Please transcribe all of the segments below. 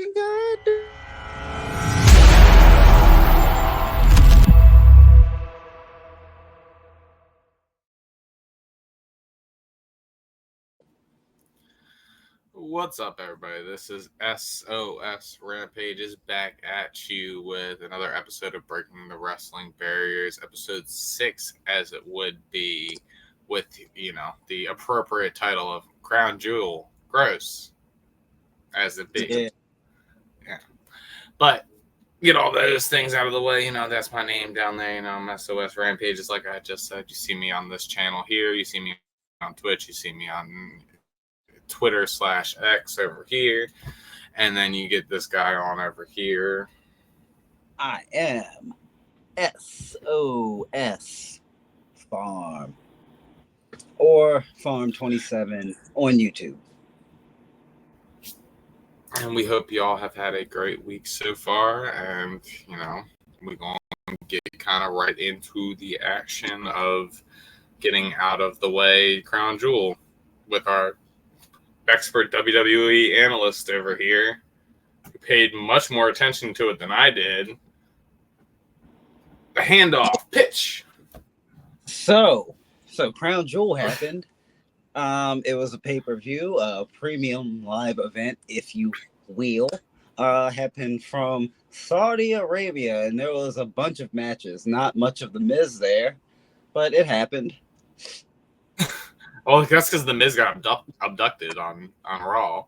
fucking good. What's up, everybody? This is SOS Rampages back at you with another episode of Breaking the Wrestling Barriers, episode 6, as it would be, with, the appropriate title of Crown Jewel. Gross. As it be. Yeah. But, get all those things out of the way. That's my name down there. I'm SOS Rampages, like I just said. You see me on this channel here. You see me on Twitch. You see me on Twitter/X over here, and then you get this guy on over here. I am SOS Farm or Farm 27 on YouTube. And we hope you all have had a great week so far, and we're going to get kind of right into the action of getting out of the way Crown Jewel with our expert WWE analyst over here, who paid much more attention to it than I did. The handoff pitch. So Crown Jewel happened. It was a pay-per-view, a premium live event, if you will. Happened from Saudi Arabia, and there was a bunch of matches. Not much of the Miz there, but it happened. Oh, that's because the Miz got abducted on Raw.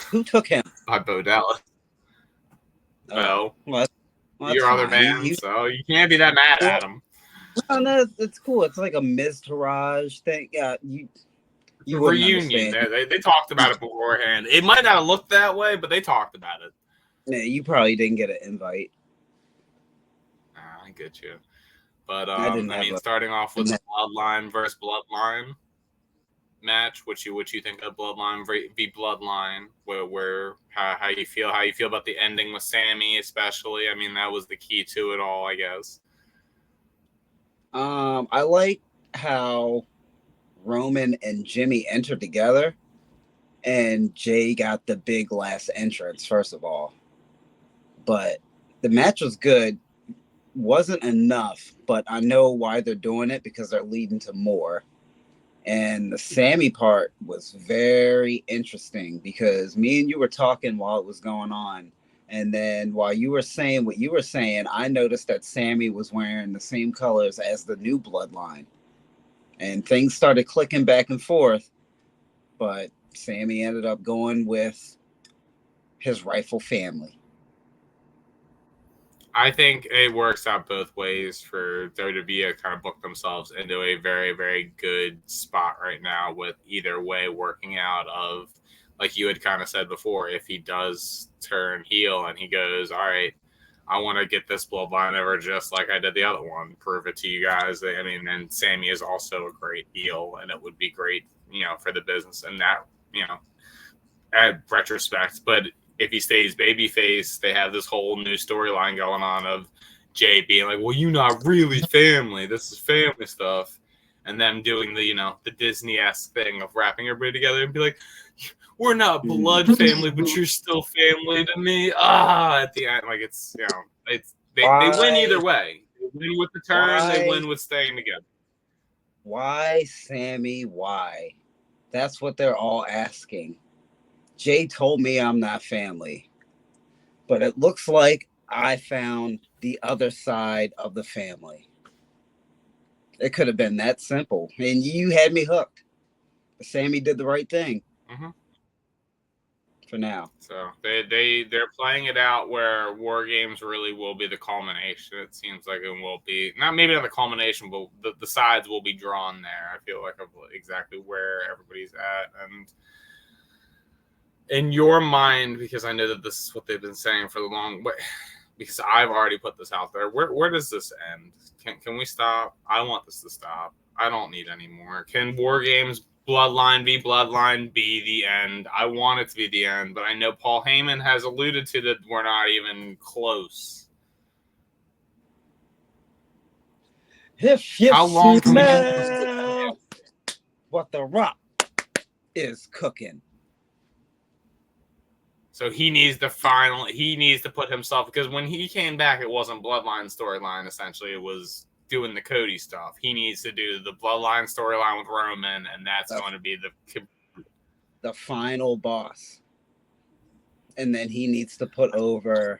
Who took him? By Bo Dallas. Well, your other man, so you can't be that mad at him. No, it's cool. It's like a Miz Taraj thing. Yeah, you reunion. They talked about it beforehand. It might not have looked that way, but they talked about it. Yeah, you probably didn't get an invite. I get you. But starting off with the Bloodline versus Bloodline match, what you think of Bloodline v Bloodline, where how you feel about the ending with Sammy, especially. I mean, that was the key to it all, I guess. I like how Roman and Jimmy entered together, and Jay got the big last entrance, first of all. But the match was good. Wasn't enough, but I know why they're doing it, because they're leading to more. And the Sammy part was very interesting, because me and you were talking while it was going on. And then while you were saying what you were saying, I noticed that Sammy was wearing the same colors as the new Bloodline. And things started clicking back and forth. But Sammy ended up going with his rightful family. I think it works out both ways for WWE to kind of book themselves into a very, very good spot right now, with either way working out of, like you had kind of said before, if he does turn heel and he goes, all right, I want to get this Bloodline over just like I did the other one, prove it to you guys. I mean, and Sammy is also a great heel, and it would be great, for the business and that, at retrospect. But if he stays babyface, they have this whole new storyline going on of Jay being like, well, you're not really family. This is family stuff. And them doing the Disney-esque thing of wrapping everybody together and be like, we're not blood family, but you're still family to me. At the end, like, it's, they win either way. They win with the turn, they win with staying together. Why, Sammy, why? That's what they're all asking. Jay told me I'm not family, but it looks like I found the other side of the family. It could have been that simple, and you had me hooked. Sammy did the right thing. Mm-hmm. For now. So they're playing it out where War Games really will be the culmination. It seems like it will be maybe not the culmination, but the sides will be drawn there. I feel like of exactly where everybody's at. And in your mind, because I know that this is what they've been saying for the long way, because I've already put this out there, where does this end? Can we stop? I want this to stop. I don't need any more. Can War Games Bloodline be the end? I want it to be the end, but I know Paul Heyman has alluded to that we're not even close. How long can we what The Rock is cooking? So he needs to put himself, because when he came back, it wasn't Bloodline storyline. Essentially, it was doing the Cody stuff. He needs to do the Bloodline storyline with Roman, and that's going to be the final boss. And then he needs to put over,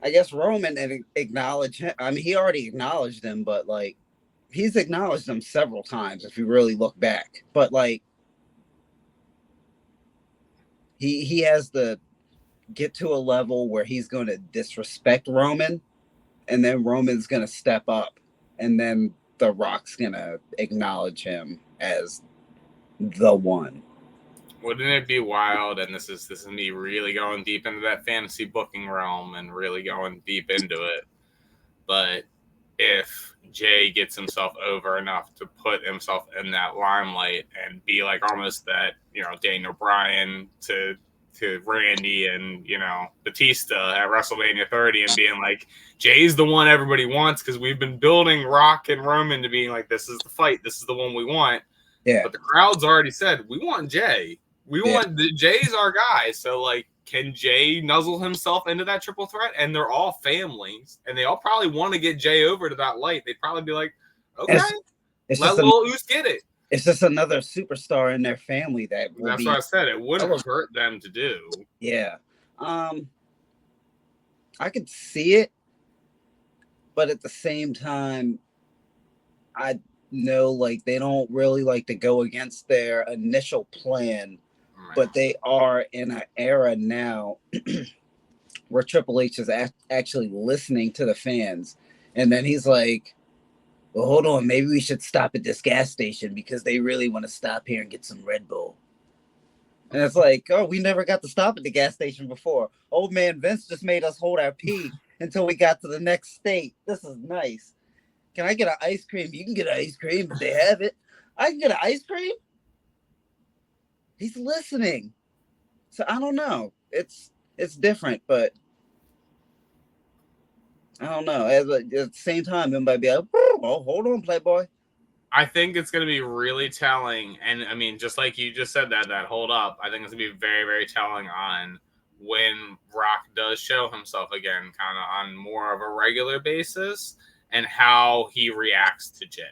I guess, Roman and acknowledge him. I mean, he already acknowledged him, but like he's acknowledged him several times if you really look back. But like he has to get to a level where he's going to disrespect Roman, and then Roman's going to step up, and then The Rock's going to acknowledge him as the one. Wouldn't it be wild? And this is me really going deep into that fantasy booking realm and really going deep into it. But if Jay gets himself over enough to put himself in that limelight and be like almost that, Daniel Bryan to Randy and, Batista at WrestleMania 30, and being like, Jay's the one everybody wants, because we've been building Rock and Roman to being like, this is the fight, this is the one we want. Yeah. But the crowd's already said, we want Jay. Jay's our guy. So, like, can Jay nuzzle himself into that triple threat? And they're all families, and they all probably want to get Jay over to that light. They'd probably be like, okay, let little Oos get it. It's just another superstar in their family that will That's what I said. It wouldn't hurt them to do. Yeah. I could see it, but at the same time, I know like they don't really like to go against their initial plan. But they are in an era now where Triple H is actually listening to the fans. And then he's like, well, hold on, maybe we should stop at this gas station because they really want to stop here and get some Red Bull. And it's like, oh, we never got to stop at the gas station before. Old man Vince just made us hold our pee until we got to the next state. This is nice. Can I get an ice cream? You can get an ice cream if they have it. I can get an ice cream? He's listening. So I don't know. It's different, but I don't know. At the same time, it might be like, oh, hold on, Playboy. I think it's going to be really telling. And I mean, just like you just said that hold up, I think it's going to be very, very telling on when Rock does show himself again, kind of on more of a regular basis, and how he reacts to Jay.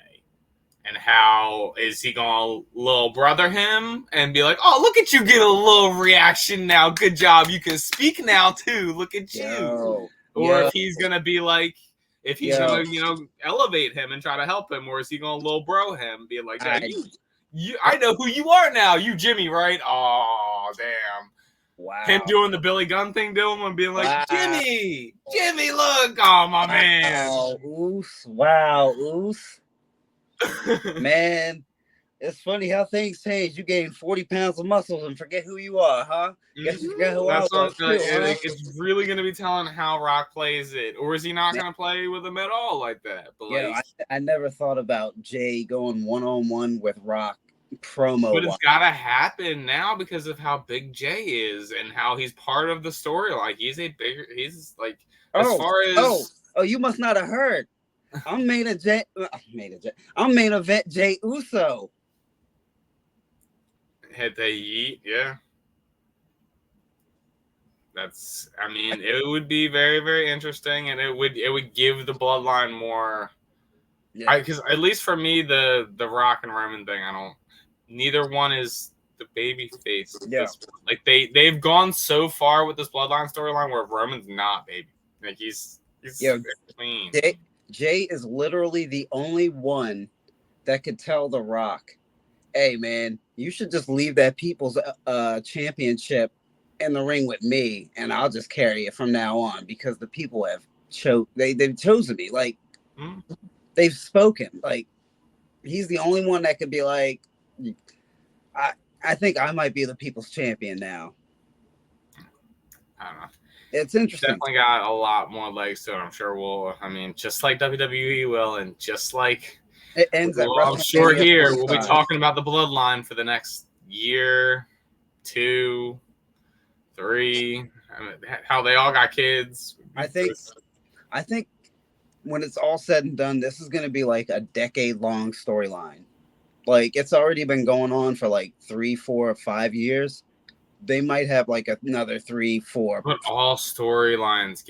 And how is he going to little brother him and be like, oh, look at you get a little reaction now. Good job. You can speak now, too. Look at you. Or if he's going to be like, if he's going to, elevate him and try to help him. Or is he going to little bro him, be like, yeah, I know who you are now. You Jimmy, right? Oh, damn. Wow. Him doing the Billy Gunn thing to him and being like, Jimmy, look. Oh, my man. Wow, Oos. Man, it's funny how things change. You gain 40 pounds of muscles and forget who you are, huh? Guess you forget who I was. It's really going to be telling how Rock plays it. Or is he not going to play with him at all like that? But I never thought about Jay going one-on-one with Rock promo. But it's got to happen now because of how big Jay is and how he's part of the story. Like, he's like, as far as... Oh, you must not have heard. I'm main event Jay Uso. Hit the yeet, yeah. It would be very, very interesting, and it would give the bloodline more. Yeah. Because at least for me, the Rock and Roman thing, neither one is the baby face. Yeah. Like they've gone so far with this bloodline storyline where Roman's not baby. Like he's clean. Jay is literally the only one that could tell The Rock, hey, man, you should just leave that People's Championship in the ring with me, and I'll just carry it from now on because the people have they've chosen me. Like, they've spoken. Like, he's the only one that could be like, I think I might be the People's Champion now. I don't know. It's interesting. Definitely got a lot more legs to it. I'm sure just like WWE will, and just like it ends I'm sure here we'll be talking about the bloodline for the next year, 2, 3. How they all got kids. I think when it's all said and done, this is going to be like a decade-long storyline. Like, it's already been going on for like 3, 4, or 5 years. they might have like another 3, 4. But all storylines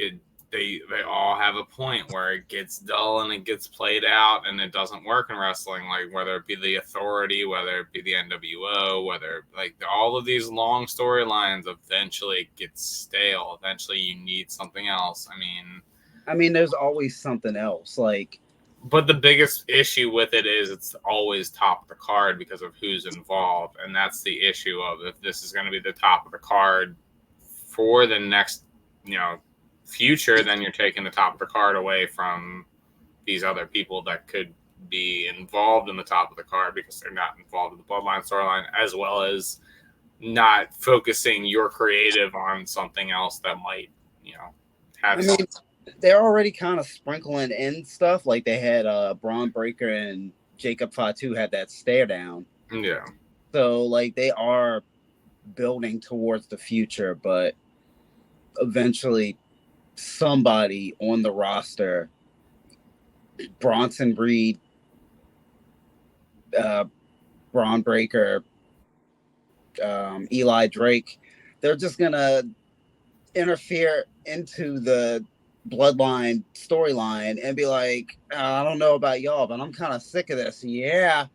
they all have a point where it gets dull and it gets played out and it doesn't work in wrestling. Like whether it be the Authority, whether it be the NWO, whether like all of these long storylines, eventually it gets stale. Eventually you need something else. I mean, there's always something else. Like, but the biggest issue with it is it's always top of the card because of who's involved, and that's the issue of if this is going to be the top of the card for the next, future, then you're taking the top of the card away from these other people that could be involved in the top of the card because they're not involved in the Bloodline storyline, as well as not focusing your creative on something else that might, have. I mean, they're already kind of sprinkling in stuff. Like they had Braun Breaker and Jacob Fatu had that stare down. Yeah. So like they are building towards the future, but eventually somebody on the roster, Bronson Reed, Braun Breaker, Eli Drake, they're just gonna interfere into the Bloodline storyline and be like, I don't know about y'all, but I'm kind of sick of this. Yeah.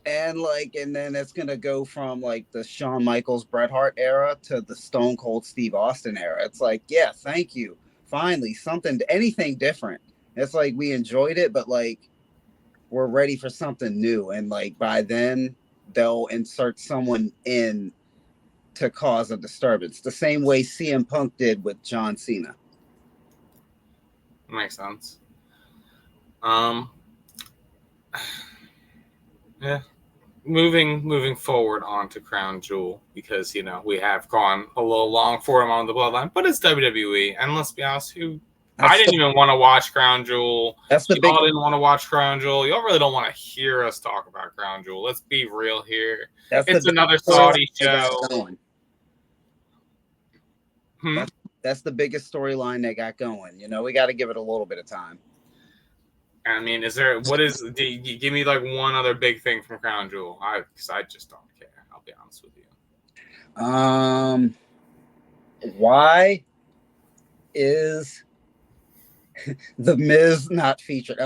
And then it's gonna go from like the Shawn Michaels Bret Hart era to the Stone Cold Steve Austin era. It's like, yeah, thank you. Finally, anything different. It's like we enjoyed it, but like we're ready for something new. And like by then they'll insert someone in to cause a disturbance, the same way CM Punk did with John Cena. Makes sense. Yeah. Moving forward onto Crown Jewel, because we have gone a little long for him on the Bloodline, but it's WWE, and let's be honest, I didn't even want to watch Crown Jewel. Y'all didn't want to watch Crown Jewel. Y'all really don't want to hear us talk about Crown Jewel. Let's be real here. It's another Saudi show. That's the biggest storyline they got going. We got to give it a little bit of time. I mean, give me like one other big thing from Crown Jewel? Because I just don't care. I'll be honest with you. Why is the Miz not featured?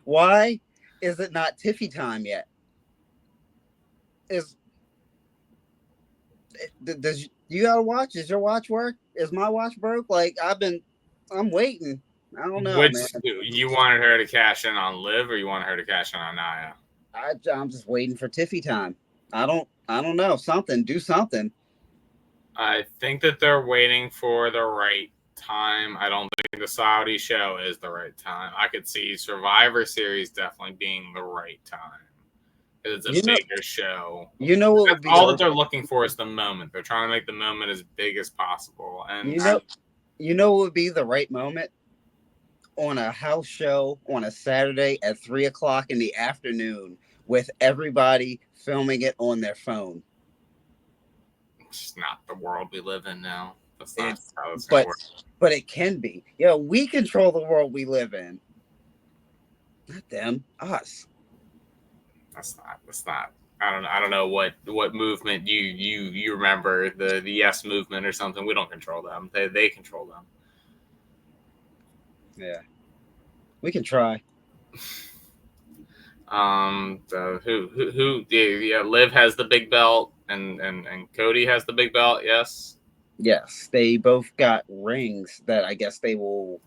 Why is it not Tiffy time yet? Does you gotta watch? Does your watch work? Is my watch broke? Like I'm waiting. I don't know. Man. You wanted her to cash in on Liv, or you wanted her to cash in on Nia? I'm just waiting for Tiffy time. I don't know. Do something. I think that they're waiting for the right time. I don't think the Saudi show is the right time. I could see Survivor Series definitely being the right time. It's a bigger show. What would be all that they're looking for is the moment. They're trying to make the moment as big as possible. And what would be the right moment? On a house show on a Saturday at 3:00 in the afternoon with everybody filming it on their phone. It's not the world we live in now. That's not how it's going to work. But it can be. We control the world we live in. Not them, us. That's not. I don't know what movement you remember, the Yes movement or something. We don't control them. They control them. Yeah, we can try. Liv has the big belt, and Cody has the big belt. Yes, they both got rings that I guess they will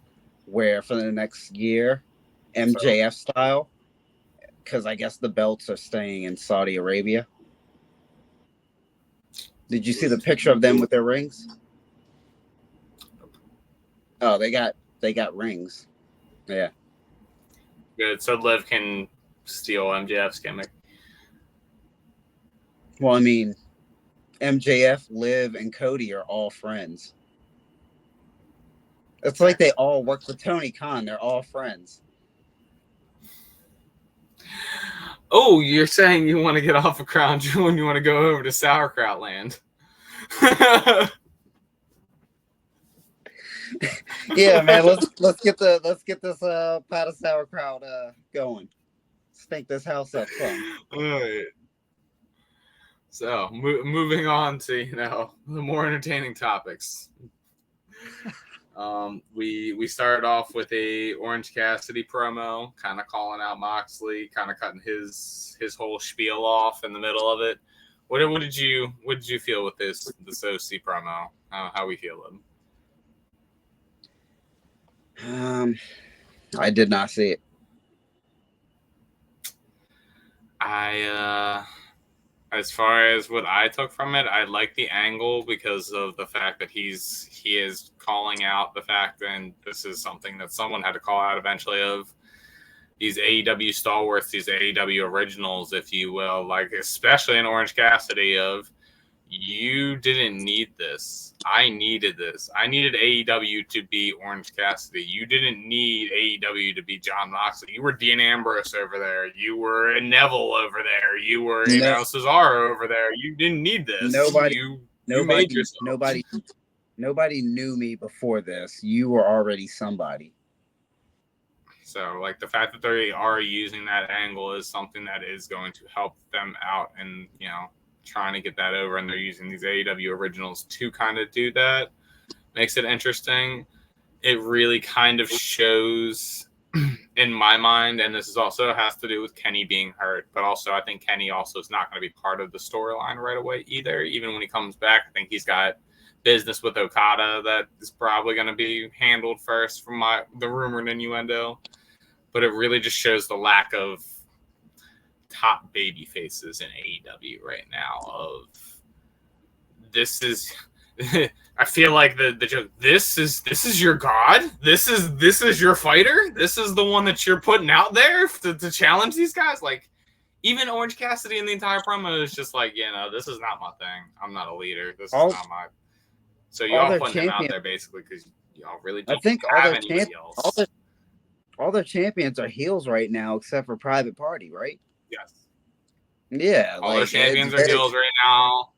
wear for the next year, MJF style, because I guess the belts are staying in Saudi Arabia. Did you see the picture of them with their rings? Oh, they got rings. Yeah. Good. So Liv can steal MJF's gimmick. Well, I mean, MJF, Liv, and Cody are all friends. It's like they all work for Tony Khan. They're all friends. Oh, you're saying you want to get off of Crown Jewel and you want to go over to Sauerkraut Land. Yeah, man. Let's get this pot of sauerkraut going. Stink this house up some. All right. So moving on to the more entertaining topics. We started off with a Orange Cassidy promo, kind of calling out Moxley, kind of cutting his whole spiel off in the middle of it. What did you feel with this OC promo? How we feeling? I did not see it. As far as what I took from it, I like the angle because of the fact that he is calling out the fact, and this is something that someone had to call out eventually, of these AEW stalwarts, these AEW originals, if you will, like especially in Orange Cassidy, of you didn't need this. I needed this. I needed AEW to be Orange Cassidy. You didn't need AEW to be John Moxley. You were Dean Ambrose over there. You were Neville over there. You were, Cesaro over there. You didn't need this. You made yourself. Nobody knew me before this. You were already somebody. So, like, the fact that they are using that angle is something that is going to help them out, and trying to get that over, and they're using these AEW originals to kind of do that. Makes it interesting. It really kind of shows, in my mind, and this is also has to do with Kenny being hurt, but also I think Kenny also is not going to be part of the storyline right away either. Even when he comes back, I think he's got business with Okada that is probably going to be handled first from the rumor and innuendo. But it really just shows the lack of top baby faces in AEW right now. Of this is I feel like the joke, this is your god, this is your fighter, this is the one that you're putting out there to challenge these guys. Like, even Orange Cassidy in the entire promo is just like, this is not my thing. I'm not a leader. This is not my. So y'all putting him out there basically because y'all really don't have anybody else. All their champions are heels right now, except for Private Party, right? Yes. Yeah. All their champions are heels right now.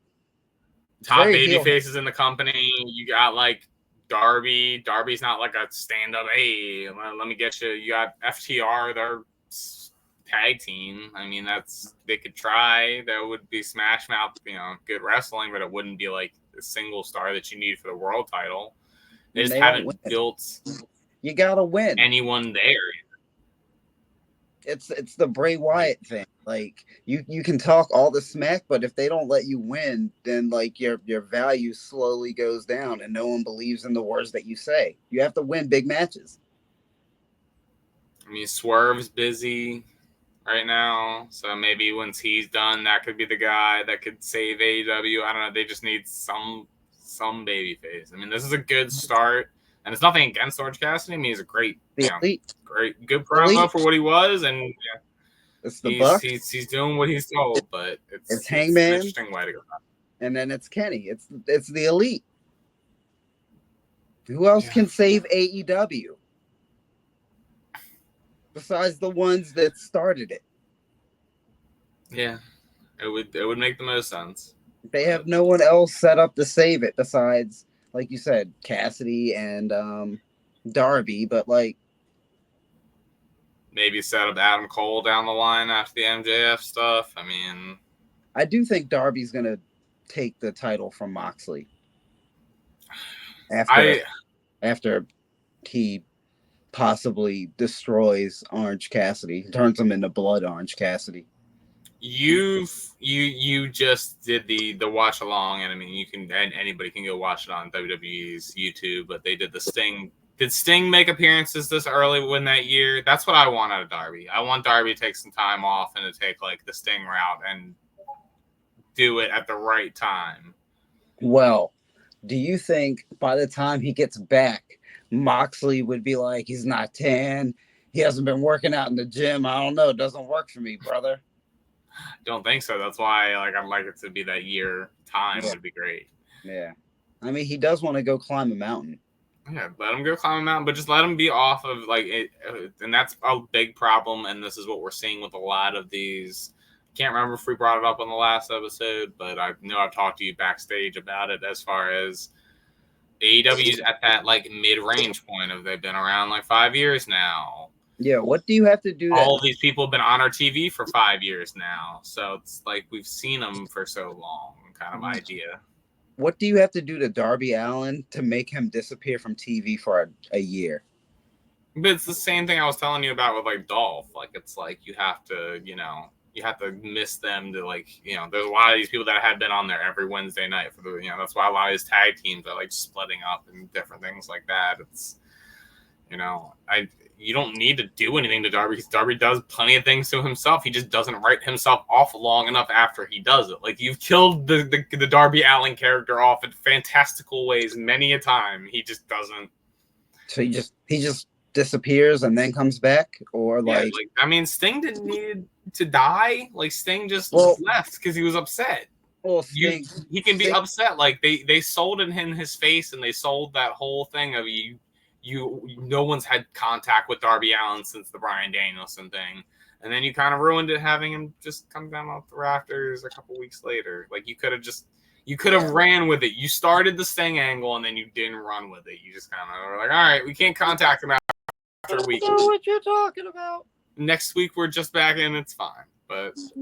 Top baby faces in the company. You got like Darby. Darby's not like a stand-up. Hey, let me get you. You got FTR. Their tag team. I mean, they could try. There would be Smash Mouth. Good wrestling, but it wouldn't be like the single star that you need for the world title. They just haven't built. You gotta win. Anyone there? It's the Bray Wyatt thing. Like, you can talk all the smack, but if they don't let you win, then like your value slowly goes down, and no one believes in the words that you say. You have to win big matches. I mean, Swerve's busy right now, so maybe once he's done, that could be the guy that could save AEW. I don't know. They just need some babyface. I mean, this is a good start. And it's nothing against Orange Cassidy. I mean, he's a good promo for what he was, and it's the Bucks. He's doing what he's told, but it's Hangman, an interesting way to go. And then it's Kenny. It's the Elite. Who else can save AEW besides the ones that started it? Yeah, it would make the most sense. They have no one else set up to save it besides, like you said, Cassidy and Darby, but like maybe set up Adam Cole down the line after the MJF stuff. I mean, I do think Darby's gonna take the title from Moxley after he possibly destroys Orange Cassidy, turns him into Blood Orange Cassidy. You just did the watch along, and I mean, anybody can go watch it on WWE's YouTube, but they did the Sting. Did Sting make appearances this early in that year? That's what I want out of Darby. I want Darby to take some time off and to take like the Sting route and do it at the right time. Well, do you think by the time he gets back, Moxley would be like, he's not tan, he hasn't been working out in the gym, I don't know, it doesn't work for me, brother? Don't think so. That's why I'd like it to be that year time. Would be great. Yeah. I mean, he does want to go climb a mountain. Yeah, let him go climb a mountain, but just let him be off of like it. And that's a big problem. And this is what we're seeing with a lot of these. Can't remember if we brought it up on the last episode, but I know I've talked to you backstage about it as far as AEW's at that like mid-range point of they've been around like 5 years now. Yeah, what do you have to do All that? of these people have been on our TV for 5 years now, so it's like we've seen them for so long. Kind of idea. What do you have to do to Darby Allin to make him disappear from TV for a year? But it's the same thing I was telling you about with like Dolph. Like it's like you have to, you have to miss them to like, there's a lot of these people that had been on there every Wednesday night for the, that's why a lot of these tag teams are like splitting up and different things like that. It's, you don't need to do anything to Darby because Darby does plenty of things to himself. He just doesn't write himself off long enough after he does it. Like you've killed the Darby Allin character off in fantastical ways many a time. He just doesn't. So he just disappears and then comes back, or like I mean, Sting didn't need to die. Like Sting just left because he was upset. Well, Sting, he can be upset. Like they sold in him his face, and they sold that whole thing of no one's had contact with Darby Allin since the Bryan Danielson thing, and then you kind of ruined it having him just come down off the rafters a couple weeks later. Like you could have ran with it. You started the Sting angle, and then you didn't run with it. You just kind of were like, all right, we can't contact him after a week. I don't know what you're talking about. Next week we're just back in. It's fine, but he's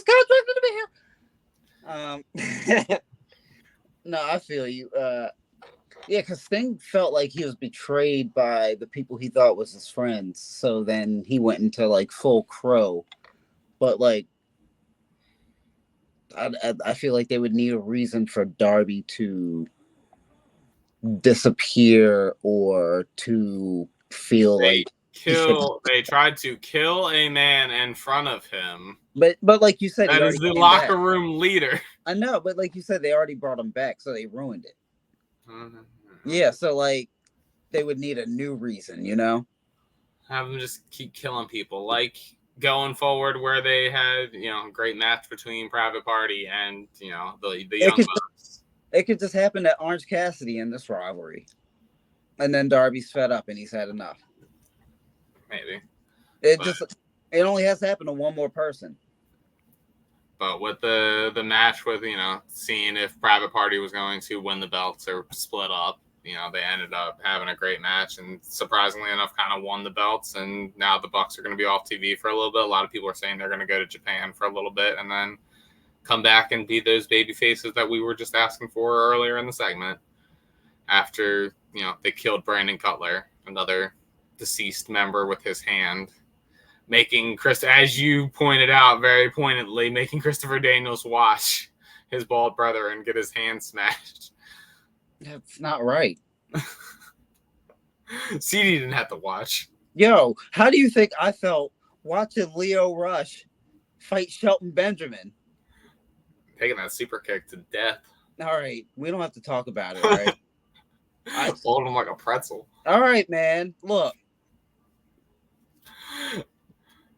contracted to be here. No, I feel you. Yeah, because Sting felt like he was betrayed by the people he thought was his friends. So then he went into like full crow. But like, I feel like they would need a reason for Darby to disappear or to feel like they tried to kill a man in front of him. But like you said, that is the locker room leader. I know, but like you said, they already brought him back, so they ruined it. Mm-hmm. Yeah, so like they would need a new reason, Have them just keep killing people, like going forward where they had a great match between Private Party and the Young Bucks. It could just happen to Orange Cassidy in this rivalry, and then Darby's fed up and he's had enough. Maybe it only has to happen to one more person. But with the match with seeing if Private Party was going to win the belts or split up, they ended up having a great match and surprisingly enough kind of won the belts, and now the Bucks are going to be off TV for a little bit. A lot of people are saying they're going to go to Japan for a little bit and then come back and be those baby faces that we were just asking for earlier in the segment after they killed Brandon Cutler, another deceased member, with his hand, making as you pointed out very pointedly, making Christopher Daniels watch his bald brother and get his hand smashed. That's not right. CD didn't have to watch. Yo, how do you think I felt watching Leo Rush fight Shelton Benjamin? Taking that super kick to death. All right, we don't have to talk about it, right? I fold him like a pretzel. All right, man. Look.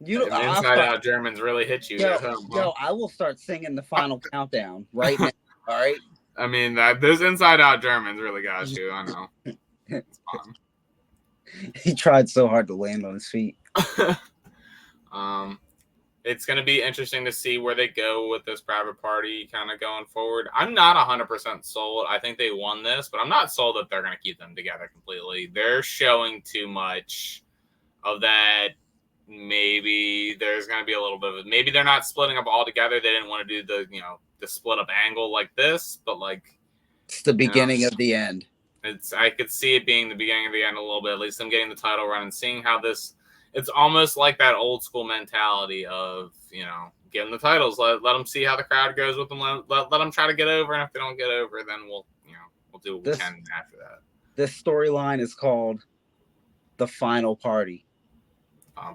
Inside Out Germans really hit you. Yo, I will start singing the final countdown right now. All right. I mean, those Inside Out Germans really got you. I know. It's fun. He tried so hard to land on his feet. It's going to be interesting to see where they go with this Private Party kind of going forward. I'm not 100% sold. I think they won this, but I'm not sold that they're going to keep them together completely. They're showing too much of that. Maybe there's going to be a little bit of it. Maybe they're not splitting up all together. They didn't want to do the split up angle like this, but like it's the beginning of the end. I could see it being the beginning of the end a little bit. At least them getting the title run and seeing how this. It's almost like that old school mentality of give them the titles, let them see how the crowd goes with them, let them try to get over, and if they don't get over, then we'll do what we can after that. This storyline is called The Final Party.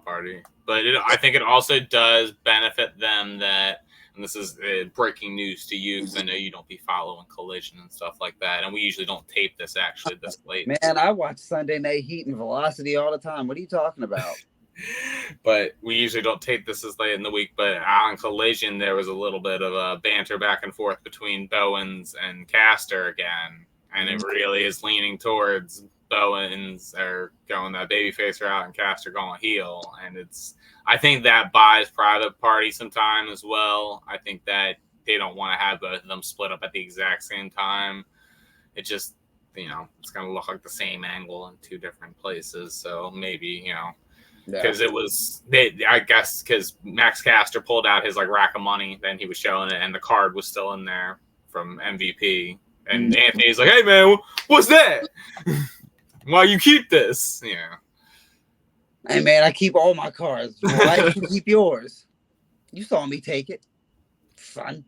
Party, but I think it also does benefit them that, and this is breaking news to you because I know you don't be following Collision and stuff like that, and we usually don't tape this actually this late. Man, I watch Sunday Night Heat and Velocity all the time. What are you talking about? But we usually don't tape this as late in the week. But on Collision, there was a little bit of a banter back and forth between Bowens and Caster again, and it really is leaning towards Bowens are going that babyface route and Caster going heel, and I think that buys Private Party some time as well. I think that they don't want to have both of them split up at the exact same time. It just it's going to look like the same angle in two different places. So maybe, Yeah. because it was, I guess, because Max Caster pulled out his like rack of money, then he was showing it, and the card was still in there from MVP. And Anthony's like, "Hey man, what's that? Why you keep this?" Yeah. Hey man, I keep all my cards. Why did you keep yours? You saw me take it, son.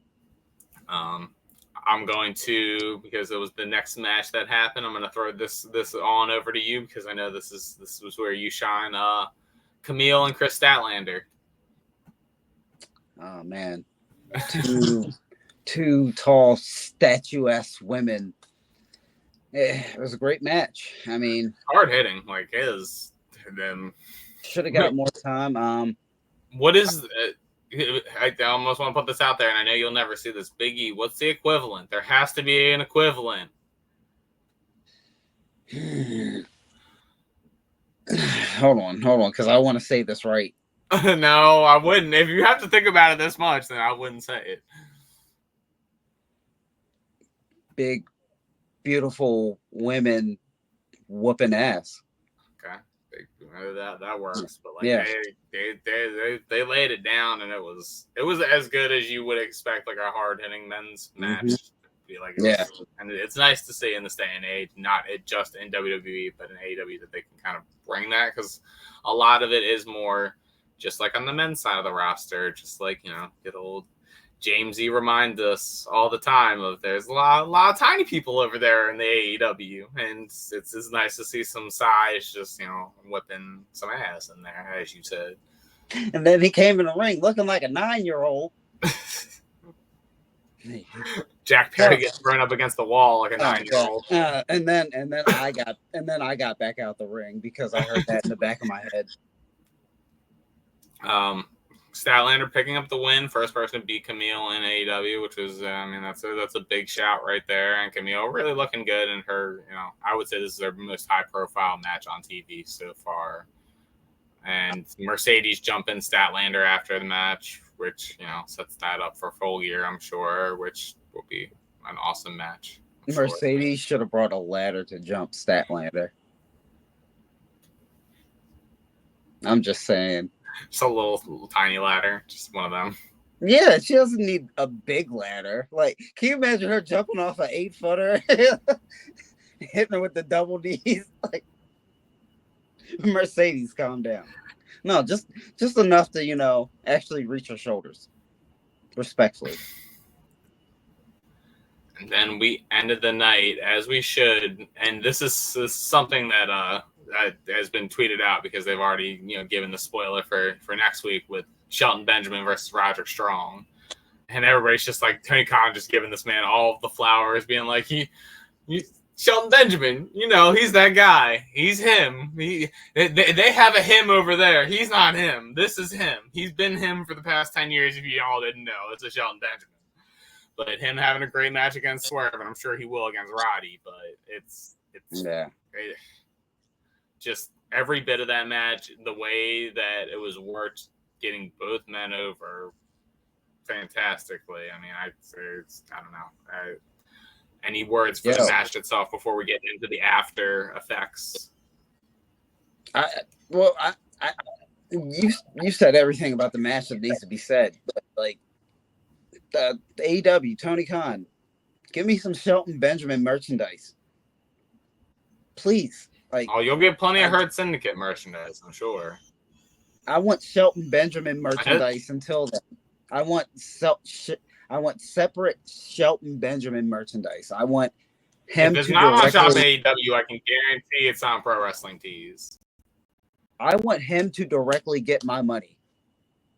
I'm going to, because it was the next match that happened, I'm going to throw this on over to you because I know this was where you shine. Camille and Chris Statlander. Oh man, two tall, statuesque women. It was a great match. I mean, hard hitting, like his. Them should have got more time. What is? I almost want to put this out there, and I know you'll never see this. Big E, what's the equivalent? There has to be an equivalent. Hold on, because I want to say this right. No, I wouldn't. If you have to think about it this much, then I wouldn't say it. Big, beautiful women whooping ass. Okay, that works. But like, yeah, they laid it down, and it was as good as you would expect, like a hard hitting men's match. Be like, and it's nice to see in this day and age, not just in WWE, but in AEW, that they can kind of bring that, because a lot of it is more just like on the men's side of the roster, just like, good old Jamesy reminds us all the time of there's a lot of tiny people over there in the AEW, and it's nice to see some size just whipping some ass in there, as you said. And then he came in the ring looking like a 9-year-old. Jack Perry gets thrown up against the wall like a 9-year-old. And then I got back out the ring because I heard that in the back of my head. Statlander picking up the win, first person to beat Camille in AEW, which was, that's a big shout right there. And Camille really looking good in her, I would say this is their most high profile match on TV so far. And Mercedes jumping Statlander after the match, which, sets that up for full year, I'm sure, which will be an awesome match. Mercedes should have brought a ladder to jump Statlander. I'm just saying. Just a little tiny ladder, just one of them. Yeah, she doesn't need a big ladder. Like, can you imagine her jumping off an 8-footer, hitting her with the double D's? Like, Mercedes, calm down. No, just enough to actually reach her shoulders, respectfully. And then we ended the night as we should, and this is something that has been tweeted out because they've already given the spoiler for next week with Shelton Benjamin versus Roderick Strong, and everybody's just like, Tony Khan just giving this man all of the flowers, being like, Shelton Benjamin, he's that guy, he's him, they have a him over there, he's not him, this is him, he's been him for the past 10 years. If you all didn't know, it's a Shelton Benjamin. But him having a great match against Swerve, and I'm sure he will against Roddy, but it's just every bit of that match, the way that it was worked, getting both men over fantastically. I mean, I don't know. Any words for the match itself before we get into the after effects? You said everything about the match that needs to be said, but like the AEW, Tony Khan, give me some Shelton Benjamin merchandise, please. Like, you'll get plenty of Hurt Syndicate merchandise, I'm sure. I want Shelton Benjamin merchandise until then. I want separate Shelton Benjamin merchandise. I want him. If it's not on Shop AEW, I can guarantee it's on Pro Wrestling Tees. I want him to directly get my money,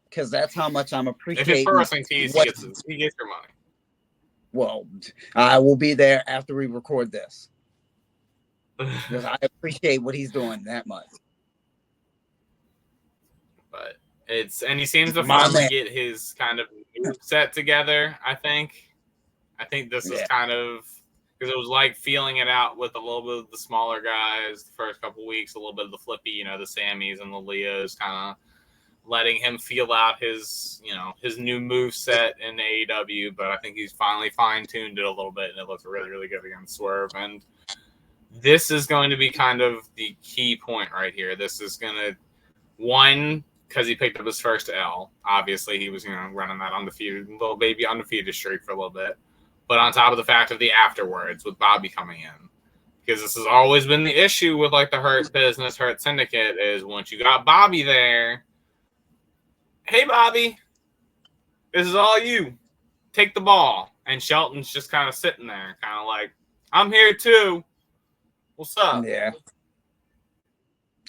because that's how much I'm appreciating. If it's Pro Wrestling Tees, he gets your money. Well, I will be there after we record this, because I appreciate what he's doing that much. But he seems to finally get his kind of move set together. I think this is kind of, because it was like feeling it out with a little bit of the smaller guys the first couple weeks, a little bit of the Flippy, the Sammys and the Leos, kind of letting him feel out his new move set in AEW. But I think he's finally fine tuned it a little bit, and it looks really, really good against Swerve. And this is going to be kind of the key point right here. This is going to, one, because he picked up his first L. Obviously, he was running that undefeated, little baby undefeated streak for a little bit. But on top of the fact of the afterwards with Bobby coming in, because this has always been the issue with like the Hurt Business, Hurt Syndicate, is once you got Bobby there, hey Bobby, this is all you. Take the ball. And Shelton's just kind of sitting there, kind of like, I'm here too. What's up? Yeah.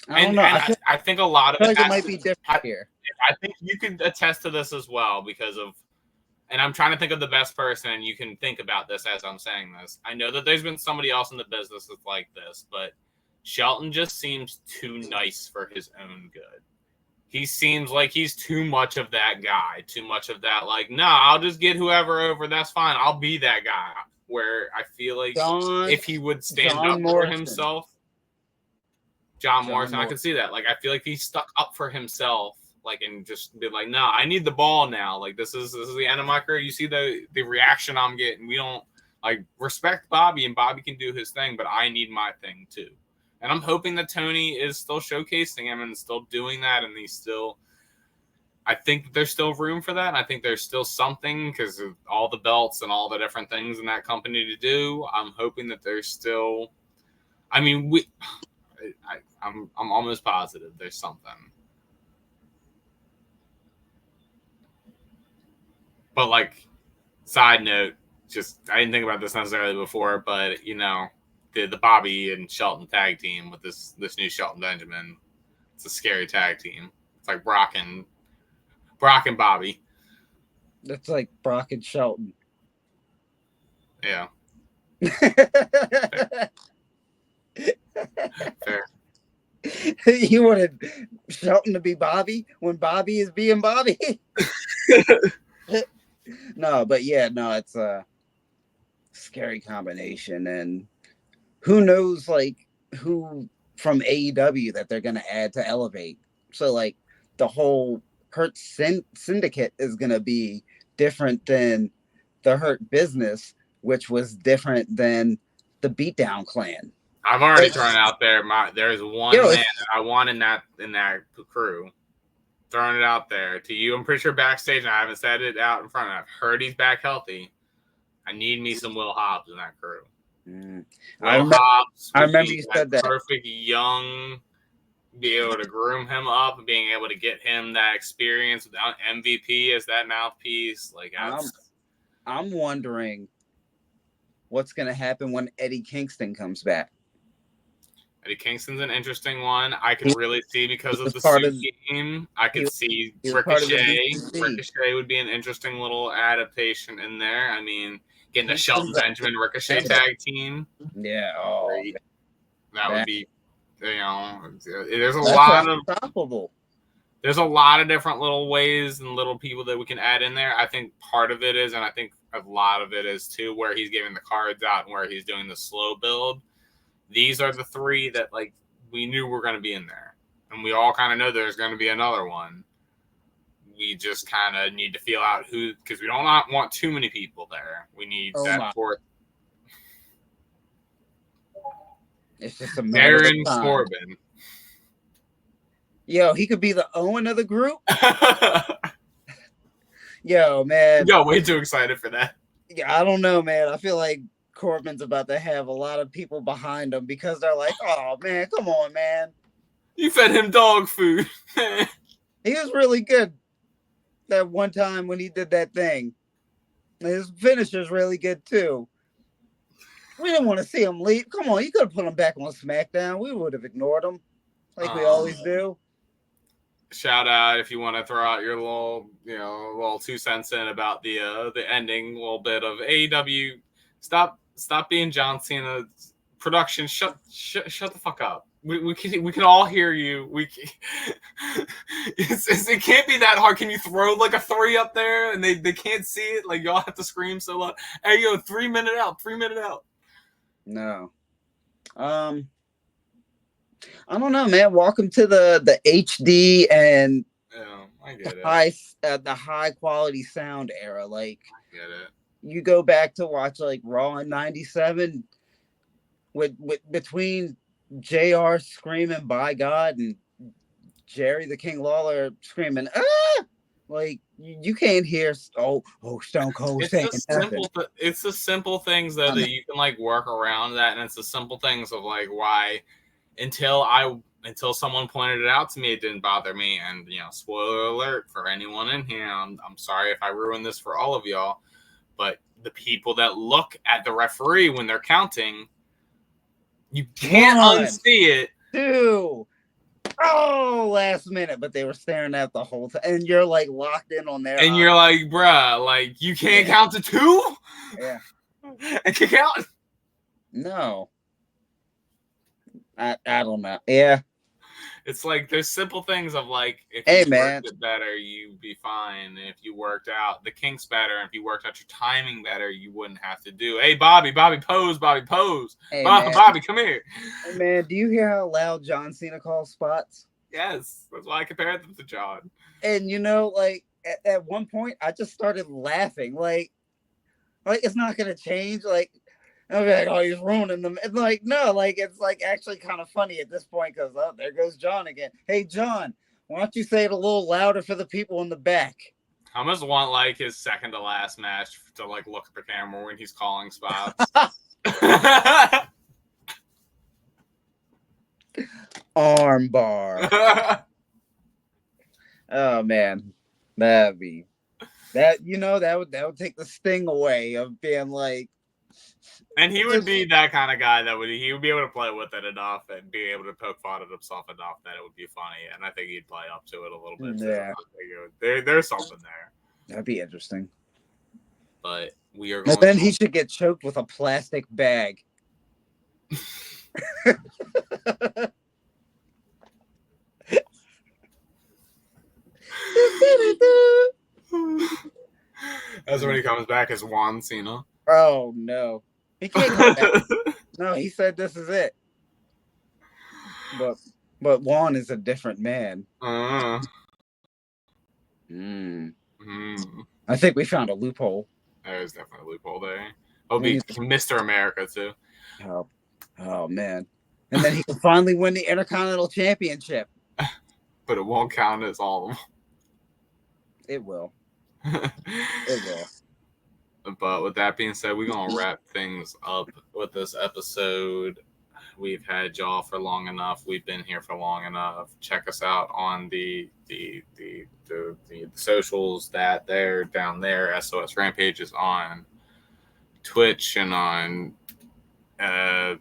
I think a lot of it might be different here. I think you can attest to this as well because of, and I'm trying to think of the best person, and you can think about this as I'm saying this. I know that there's been somebody else in the business that's like this, but Shelton just seems too nice for his own good. He seems like he's too much of that guy, too much of that, like, no, I'll just get whoever over, that's fine. I'll be that guy. Where I feel like if he would stand up for himself, John Morrison, I can see that. Like, I feel like he stuck up for himself, like, and just be like, no, I need the ball now. Like, this is the end of my career. You see the reaction I'm getting. We don't, like, respect Bobby, and Bobby can do his thing, but I need my thing too. And I'm hoping that Tony is still showcasing him and still doing that, and he's still, I think that there's still room for that. And I think there's still something because of all the belts and all the different things in that company to do. I'm hoping that there's still, I mean, I'm almost positive there's something. But like, side note, just I didn't think about this necessarily before, but the Bobby and Shelton tag team with this new Shelton Benjamin, it's a scary tag team. It's like Brock and Bobby. That's like Brock and Shelton. Yeah. Fair. You wanted Shelton to be Bobby when Bobby is being Bobby? No, but yeah, no, it's a scary combination. And who knows, like, who from AEW that they're going to add to Elevate. So, like, the whole Hurt Syndicate is going to be different than the Hurt Business, which was different than the Beatdown Clan. I've already thrown out there. There's one man that I want in that crew. Throwing it out there to you. I'm pretty sure backstage, and I haven't said it out in front. I've heard he's back healthy. I need me some Will Hobbs in that crew. I remember you said that. Perfect young, be able to groom him up, and being able to get him that experience without MVP as that mouthpiece. Like, I'm wondering what's going to happen when Eddie Kingston comes back. Eddie Kingston's an interesting one. I can really see because of the suit game. I could see Ricochet. Ricochet would be an interesting little adaptation in there. I mean, getting the Shelton Benjamin Ricochet tag team. Yeah. That would be, there's a lot of different little ways and little people that we can add in there. I think part of it is, and I think a lot of it is too, where he's giving the cards out and where he's doing the slow build. These are the three that, like, we knew were going to be in there. And we all kind of know there's going to be another one. We just kind of need to feel out who, because we don't want too many people there. We need that fourth. It's just a Baron Corbin. Yo, he could be the Owen of the group. Yo, man. Yo, way too excited for that. Yeah, I don't know, man. I feel like Corbin's about to have a lot of people behind him because they're like, oh, man, come on, man. You fed him dog food. He was really good that one time when he did that thing. His finisher's really good, too. We didn't want to see him leave. Come on, you could have put him back on SmackDown. We would have ignored him like we always do. Shout out if you want to throw out your little 2 cents in about the ending little bit of AEW. Stop being John Cena. Production, shut the fuck up. We can all hear you. It can't be that hard. Can you throw like a 3 up there and they can't see it? Like, y'all have to scream so loud. Hey, yo, 3 minute out. No. I don't know, man. Welcome to the HD and I get the high quality sound era. Like, I get it. You go back to watch like Raw in '97. with between JR screaming "By God" and Jerry the King Lawler screaming "Ah!" Like you can't hear Stone Cold saying nothing. It's the simple things though that you can like work around that, and it's the simple things of like why until someone pointed it out to me, it didn't bother me. And spoiler alert for anyone in here, I'm sorry if I ruined this for all of y'all, but the people that look at the referee when they're counting, you can't unsee it. 2, last minute, but they were staring at the whole time, and you're like locked in on their. And you're like, bruh, like you can't count to 2. Yeah, and can count. No, I don't know. Yeah. It's like there's simple things of like if you worked it better, you'd be fine. If you worked out the kinks better, if you worked out your timing better, you wouldn't have to do. Hey, Bobby pose, Bobby pose. Hey, Bobby, come here. Hey man, do you hear how loud John Cena calls spots? Yes, that's why I compared them to John. And like at one point, I just started laughing. Like it's not gonna change. Like. I'll be like, oh, he's ruining them. It's like, no, like, it's like actually kind of funny at this point because, oh, there goes John again. Hey, John, why don't you say it a little louder for the people in the back? I almost want, like, his second to last match to, like, look at the camera when he's calling spots. Armbar. Oh, man. That would take the sting away of being like, and he would be that kind of guy that he would be able to play with it enough and be able to poke fun at himself enough that it would be funny. And I think he'd play up to it a little bit. Yeah. There's something there. That'd be interesting. But we are going. And then he should get choked with a plastic bag. That's when he comes back as Juan Cena. Oh no. He can't come back. No, he said this is it. But Juan is a different man. I think we found a loophole. There's definitely a loophole there. He'll be Mr. America too. Oh man. And then he can finally win the Intercontinental Championship. But it won't count as all of them. It will. It will. But with that being said, we're going to wrap things up with this episode. We've had y'all for long enough. We've been here for long enough. Check us out on the socials that they're down there. SOS Rampage is on Twitch and on the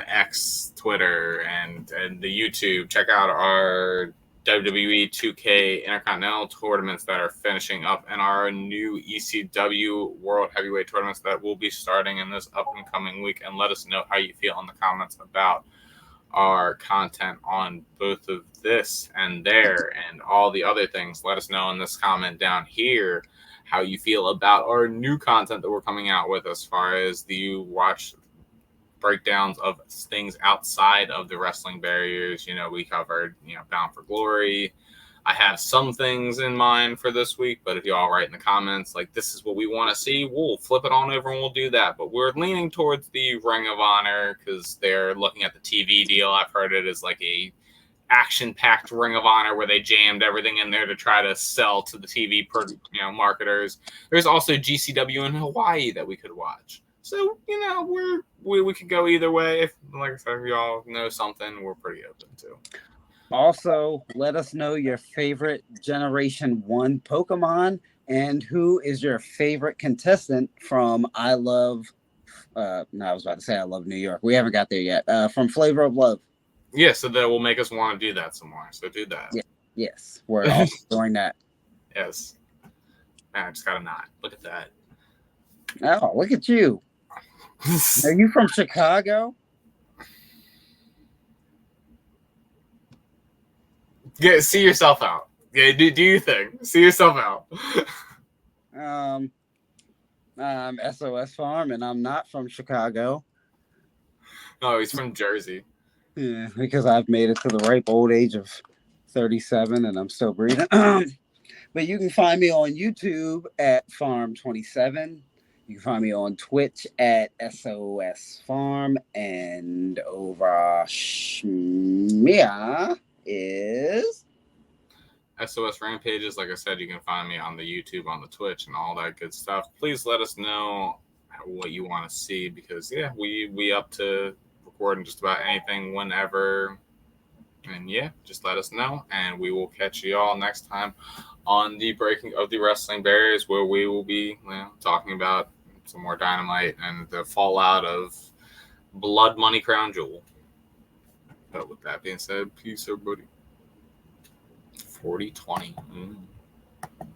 X, Twitter, and the YouTube. Check out our WWE 2K Intercontinental tournaments that are finishing up and our new ECW World Heavyweight tournaments that will be starting in this up and coming week. And let us know how you feel in the comments about our content on both of this and there and all the other things. Let us know in this comment down here how you feel about our new content that we're coming out with as far as the watch breakdowns of things outside of the wrestling barriers. We covered, Bound for Glory. I have some things in mind for this week, but if you all write in the comments, like, this is what we want to see, we'll flip it on over and we'll do that. But we're leaning towards the Ring of Honor because they're looking at the TV deal. I've heard it as like a action-packed Ring of Honor where they jammed everything in there to try to sell to the TV marketers. There's also GCW in Hawaii that we could watch. So, we could go either way. If, like I said, y'all know something, we're pretty open to. Also, let us know your favorite Generation 1 Pokemon and who is your favorite contestant from I was about to say I Love New York. We haven't got there yet. From Flavor of Love. Yeah, so that will make us want to do that some more. So do that. Yeah. Yes, we're also doing that. Yes. Man, I just got a nod. Look at that. Oh, look at you. Are you from Chicago? Yeah, see yourself out. Yeah, do your thing. See yourself out. I'm SOS Farm, and I'm not from Chicago. Oh, he's from Jersey. Yeah, because I've made it to the ripe old age of 37, and I'm still breathing. But you can find me on YouTube at Farm27. You can find me on Twitch at SOS Farm, and over Shmia is SOS Rampages. Like I said, you can find me on the YouTube, on the Twitch, and all that good stuff. Please let us know what you want to see, because yeah, we up to recording just about anything whenever. And yeah, just let us know, and we will catch you all next time on the Breaking of the Wrestling Barriers, where we will be talking about some more Dynamite and the fallout of Blood Money Crown Jewel. But with that being said, peace, everybody. 40-20.